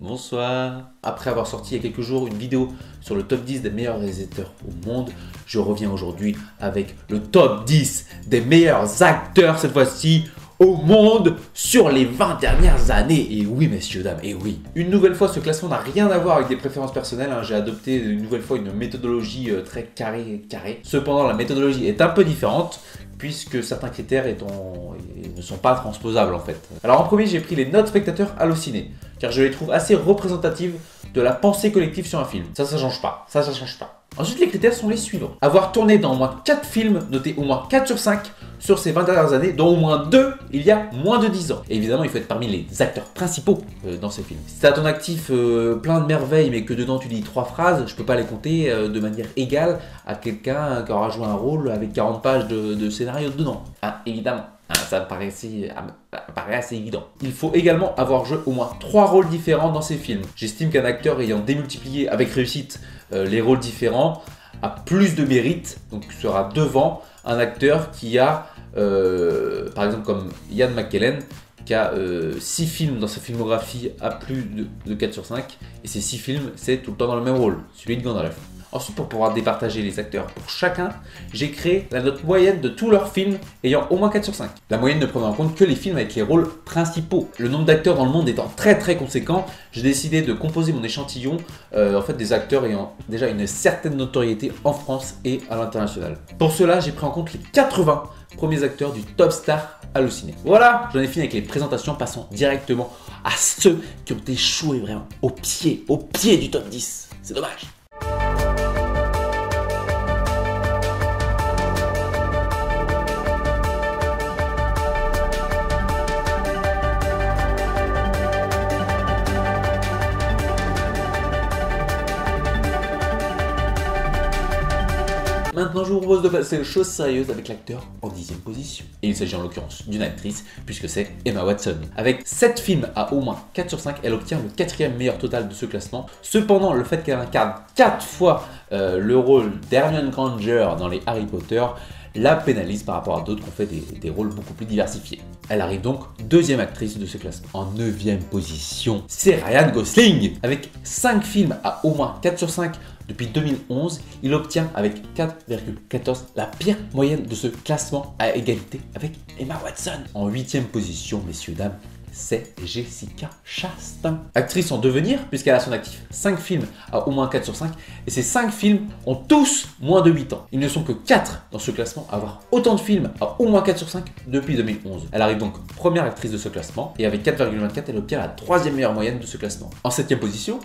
Bonsoir. Après avoir sorti il y a quelques jours une vidéo sur le top 10 des meilleurs réalisateurs au monde, je reviens aujourd'hui avec le top 10 des meilleurs acteurs cette fois-ci au monde sur les 20 dernières années. Et oui, messieurs, dames, et oui. Une nouvelle fois, ce classement n'a rien à voir avec des préférences personnelles. J'ai adopté une nouvelle fois une méthodologie très carrée. Cependant, la méthodologie est un peu différente puisque certains critères ne sont pas transposables en fait. Alors en premier, j'ai pris les notes spectateurs Allociné, car je les trouve assez représentatives de la pensée collective sur un film. Ça change pas. Ça change pas. Ensuite, les critères sont les suivants. Avoir tourné dans au moins 4 films, notés au moins 4 sur 5 sur ces 20 dernières années, dont au moins 2 il y a moins de 10 ans. Et évidemment, il faut être parmi les acteurs principaux dans ces films. Si tu as à ton actif plein de merveilles, mais que dedans tu dis 3 phrases, je peux pas les compter de manière égale à quelqu'un qui aura joué un rôle avec 40 pages de scénario dedans. Évidemment. Ça me paraît assez évident. Il faut également avoir joué au moins 3 rôles différents dans ces films. J'estime qu'un acteur ayant démultiplié avec réussite les rôles différents a plus de mérite, donc sera devant un acteur qui a, par exemple comme Ian McKellen, qui a 6 films dans sa filmographie à plus de 4 sur 5, et ces 6 films, c'est tout le temps dans le même rôle, celui de Gandalf. Ensuite, pour pouvoir départager les acteurs pour chacun, j'ai créé la note moyenne de tous leurs films ayant au moins 4 sur 5. La moyenne ne prenant en compte que les films avec les rôles principaux. Le nombre d'acteurs dans le monde étant très conséquent, j'ai décidé de composer mon échantillon des acteurs ayant déjà une certaine notoriété en France et à l'international. Pour cela, j'ai pris en compte les 80 premiers acteurs du Top Star Allociné. Voilà, j'en ai fini avec les présentations, passant directement à ceux qui ont échoué vraiment au pied du top 10. C'est dommage. Maintenant, je vous propose de passer aux choses sérieuses avec l'acteur en 10e position. Et il s'agit en l'occurrence d'une actrice, puisque c'est Emma Watson. Avec 7 films à au moins 4 sur 5, elle obtient le 4e meilleur total de ce classement. Cependant, le fait qu'elle incarne 4 fois le rôle d'Hermione Granger dans les Harry Potter la pénalise par rapport à d'autres qui ont fait des rôles beaucoup plus diversifiés. Elle arrive donc 2e actrice de ce classement. En 9e position, c'est Ryan Gosling. Avec 5 films à au moins 4 sur 5 depuis 2011, il obtient avec 4,14 la pire moyenne de ce classement à égalité avec Emma Watson. En 8e position, messieurs, dames, c'est Jessica Chastain. Actrice en devenir, puisqu'elle a à son actif 5 films à au moins 4 sur 5, et ces 5 films ont tous moins de 8 ans. Ils ne sont que 4 dans ce classement à avoir autant de films à au moins 4 sur 5 depuis 2011. Elle arrive donc première actrice de ce classement, et avec 4,24, elle obtient la 3e meilleure moyenne de ce classement. En 7e position,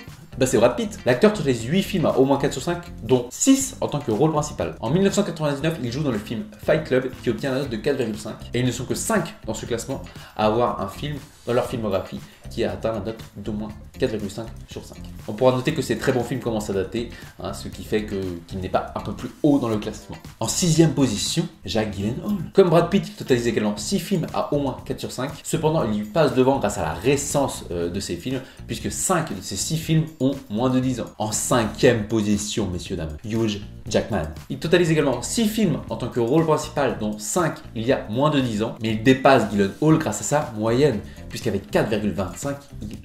c'est Brad Pitt. L'acteur totalise 8 films à au moins 4 sur 5, dont 6 en tant que rôle principal. En 1999, il joue dans le film Fight Club qui obtient la note de 4,5. Et ils ne sont que 5 dans ce classement à avoir un film dans leur filmographie qui a atteint la note d'au moins 4,5 sur 5. On pourra noter que ces très bons films commencent à dater, ce qui fait qu'il n'est pas un peu plus haut dans le classement. En 6e position, Jake Gyllenhaal. Comme Brad Pitt, il totalise également 6 films à au moins 4 sur 5. Cependant, il lui passe devant grâce à la récence de ses films, puisque 5 de ces 6 films ont moins de 10 ans. En 5e position, messieurs, dames, Hugh Jackman. Il totalise également 6 films en tant que rôle principal, dont 5 il y a moins de 10 ans, mais il dépasse Gyllenhaal grâce à sa moyenne, puisqu'avec 4,25,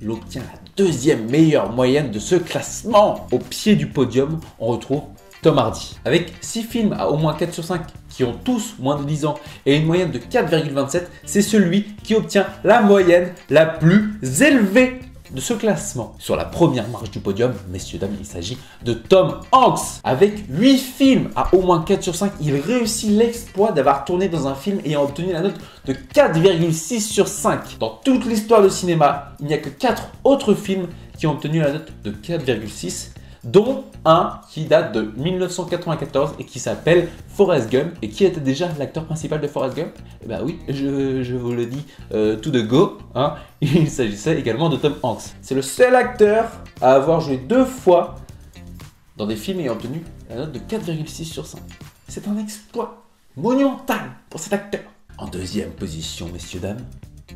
il obtient la 2e meilleure moyenne de ce classement. Au pied du podium, on retrouve Tom Hardy. Avec 6 films à au moins 4 sur 5 qui ont tous moins de 10 ans et une moyenne de 4,27, c'est celui qui obtient la moyenne la plus élevée de ce classement. Sur la première marche du podium, messieurs, dames, il s'agit de Tom Hanks. Avec 8 films à au moins 4 sur 5, il réussit l'exploit d'avoir tourné dans un film ayant obtenu la note de 4,6 sur 5. Dans toute l'histoire du cinéma, il n'y a que 4 autres films qui ont obtenu la note de 4,6, dont un qui date de 1994 et qui s'appelle Forrest Gump. Et qui était déjà l'acteur principal de Forrest Gump? Eh bien oui, je vous le dis tout de go, il s'agissait également de Tom Hanks. C'est le seul acteur à avoir joué 2 fois dans des films ayant obtenu la note de 4,6 sur 5. C'est un exploit monumental pour cet acteur. En 2e position, messieurs, dames,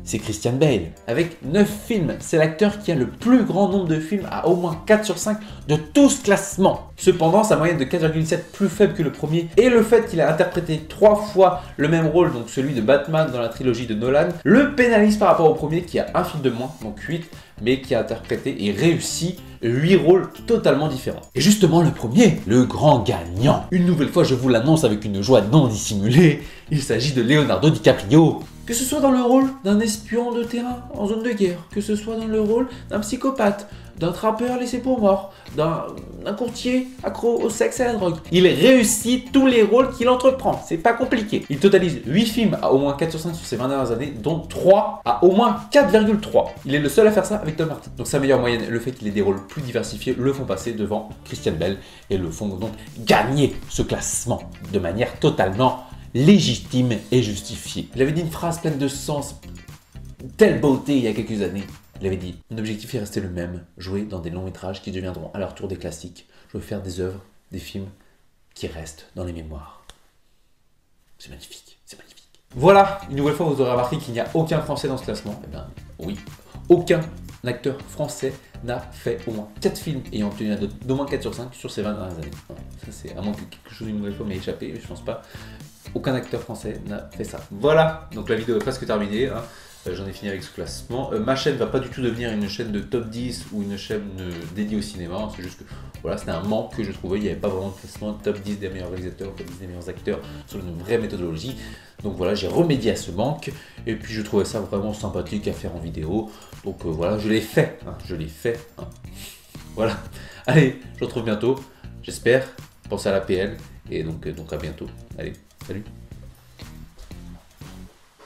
c'est Christian Bale. Avec 9 films, c'est l'acteur qui a le plus grand nombre de films à au moins 4 sur 5 de tout ce classement. Cependant, sa moyenne de 4,7 plus faible que le premier et le fait qu'il a interprété 3 fois le même rôle, donc celui de Batman dans la trilogie de Nolan, le pénalise par rapport au premier qui a un film de moins, donc 8, mais qui a interprété et réussi 8 rôles totalement différents. Et justement le premier, le grand gagnant. Une nouvelle fois, je vous l'annonce avec une joie non dissimulée, il s'agit de Leonardo DiCaprio. Que ce soit dans le rôle d'un espion de terrain en zone de guerre, que ce soit dans le rôle d'un psychopathe, d'un trappeur laissé pour mort, d'un courtier accro au sexe et à la drogue. Il réussit tous les rôles qu'il entreprend, c'est pas compliqué. Il totalise 8 films à au moins 4 sur 5 sur ces 20 dernières années, dont 3 à au moins 4,3. Il est le seul à faire ça avec Tom Hardy. Donc sa meilleure moyenne, le fait qu'il ait des rôles plus diversifiés, le font passer devant Christian Bale et le font donc gagner ce classement de manière totalement légitime et justifiée. Il avait dit une phrase pleine de sens, telle beauté il y a quelques années. Il avait dit, mon objectif est resté le même, jouer dans des longs métrages qui deviendront à leur tour des classiques. Je veux faire des œuvres, des films qui restent dans les mémoires. C'est magnifique, c'est magnifique. Voilà, une nouvelle fois vous aurez remarqué qu'il n'y a aucun Français dans ce classement. Eh bien oui, aucun acteur français n'a fait au moins 4 films ayant obtenu la note d'au moins 4 sur 5 sur ces 20 dernières années. Ça c'est à moins que quelque chose une nouvelle fois m'ait échappé, mais je pense pas. Aucun acteur français n'a fait ça. Voilà, donc la vidéo est presque terminée. J'en ai fini avec ce classement. Ma chaîne va pas du tout devenir une chaîne de top 10 ou une chaîne dédiée au cinéma. C'est juste que voilà, c'était un manque que je trouvais. Il n'y avait pas vraiment de classement top 10 des meilleurs réalisateurs, top 10 des meilleurs acteurs sur une vraie méthodologie. Donc voilà, j'ai remédié à ce manque. Et puis je trouvais ça vraiment sympathique à faire en vidéo. Donc voilà, je l'ai fait. Je l'ai fait. Voilà. Allez, je vous retrouve bientôt. J'espère. Pensez à la PL. Et donc à bientôt. Allez, salut.